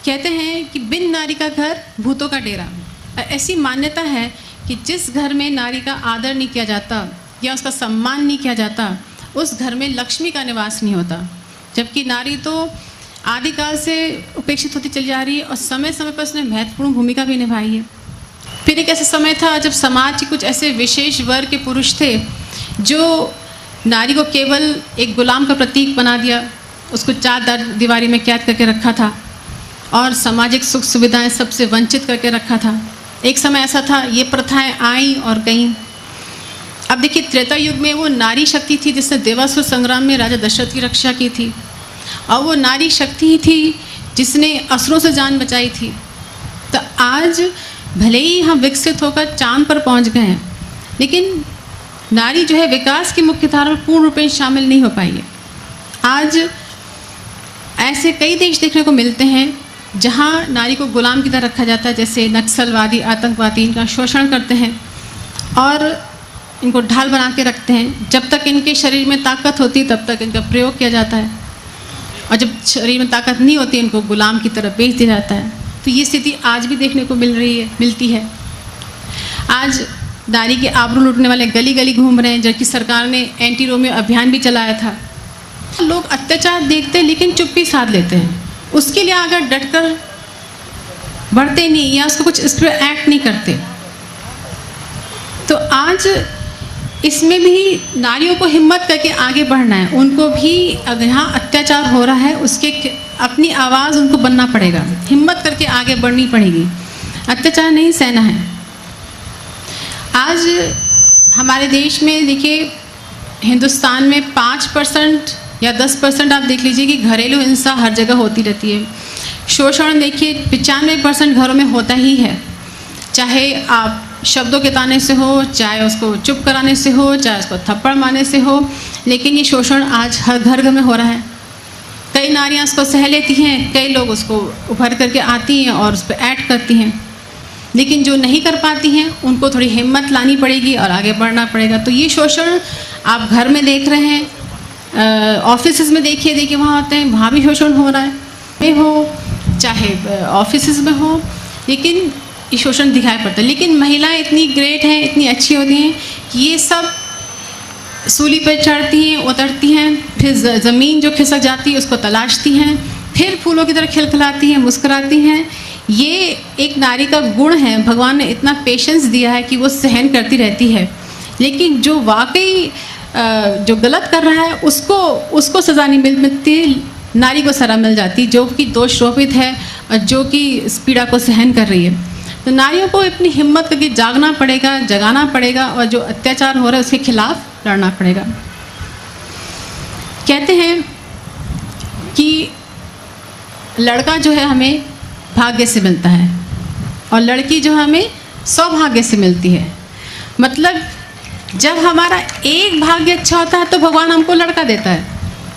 कहते हैं कि बिन नारी का घर भूतों का डेरा। ऐसी मान्यता है कि जिस घर में नारी का आदर नहीं किया जाता या उसका सम्मान नहीं किया जाता, उस घर में लक्ष्मी का निवास नहीं होता। जबकि नारी तो आदिकाल से उपेक्षित होती चली जा रही है और समय समय पर उसने महत्वपूर्ण भूमिका भी निभाई है। फिर एक ऐसा समय था जब समाज के कुछ ऐसे विशेष वर्ग के पुरुष थे जो नारी को केवल एक गुलाम का प्रतीक बना दिया, उसको चार दीवारी में कैद करके रखा था और सामाजिक सुख सुविधाएं सबसे वंचित करके रखा था। एक समय ऐसा था, ये प्रथाएं आई और गईं। अब देखिए, त्रेता युग में वो नारी शक्ति थी जिसने देवासुर संग्राम में राजा दशरथ की रक्षा की थी, और वो नारी शक्ति ही थी जिसने असुरों से जान बचाई थी। तो आज भले ही हम विकसित होकर चांद पर पहुंच गए हैं, लेकिन नारी जो है विकास की मुख्य धारा में पूर्ण रूप में शामिल नहीं हो पाई है। आज ऐसे कई देश देखने को मिलते हैं जहां नारी को गुलाम की तरह रखा जाता है, जैसे नक्सलवादी, आतंकवादी इनका शोषण करते हैं और इनको ढाल बना के रखते हैं। जब तक इनके शरीर में ताकत होती तब तक इनका प्रयोग किया जाता है, और जब शरीर में ताकत नहीं होती इनको गुलाम की तरह बेच दिया जाता है। तो ये स्थिति आज भी देखने को मिलती है। आज नारी के आबरू लूटने वाले गली गली घूम रहे हैं, जबकि सरकार ने एंटी रोमियो अभियान भी चलाया था। लोग अत्याचार देखते हैं लेकिन चुप्पी साध लेते हैं, उसके लिए अगर डटकर बढ़ते नहीं या उसको कुछ इस पर एक्ट नहीं करते। तो आज इसमें भी नारियों को हिम्मत करके आगे बढ़ना है। उनको भी अगर यहाँ अत्याचार हो रहा है उसके अपनी आवाज़ उनको बनना पड़ेगा, हिम्मत करके आगे बढ़नी पड़ेगी, अत्याचार नहीं सहना है। आज हमारे देश में देखिए, हिंदुस्तान में 5% या 10% आप देख लीजिए कि घरेलू हिंसा हर जगह होती रहती है। शोषण देखिए 95% घरों में होता ही है, चाहे आप शब्दों के ताने से हो, चाहे उसको चुप कराने से हो, चाहे उसको थप्पड़ मारने से हो, लेकिन ये शोषण आज हर घर में हो रहा है। कई नारियां उसको सह लेती हैं, कई लोग उसको उभर करके आती हैं और उस पर ऐड करती हैं, लेकिन जो नहीं कर पाती हैं उनको थोड़ी हिम्मत लानी पड़ेगी और आगे बढ़ना पड़ेगा। तो ये शोषण आप घर में देख रहे हैं, ऑफिस में देखिए वहाँ होते हैं, वहाँ भी शोषण हो रहा है, में हो चाहे ऑफिस में हो, लेकिन ये शोषण दिखाई पड़ता है। लेकिन महिलाएं इतनी ग्रेट हैं, इतनी अच्छी होती हैं कि ये सब सूली पर चढ़ती हैं, उतरती हैं, फिर ज़मीन जो खिसक जाती है उसको तलाशती हैं, फिर फूलों की तरह खिलखिलाती हैं, मुस्कुराती हैं। ये एक नारी का गुण है। भगवान ने इतना पेशेंस दिया है कि वो सहन करती रहती है, लेकिन जो वाकई जो गलत कर रहा है उसको सज़ा नहीं मिलती, नारी को सज़ा मिल जाती, जो कि दोषरोपित है और जो कि इस पीड़ा को सहन कर रही है। तो नारियों को अपनी हिम्मत करके जागना पड़ेगा, जगाना पड़ेगा, और जो अत्याचार हो रहा है उसके खिलाफ लड़ना पड़ेगा। कहते हैं कि लड़का जो है हमें भाग्य से मिलता है और लड़की जो हमें सौभाग्य से मिलती है। मतलब जब हमारा एक भाग्य अच्छा होता है तो भगवान हमको लड़का देता है,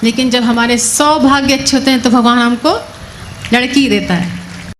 लेकिन जब हमारे 100 भाग्य अच्छे होते हैं तो भगवान हमको लड़की देता है।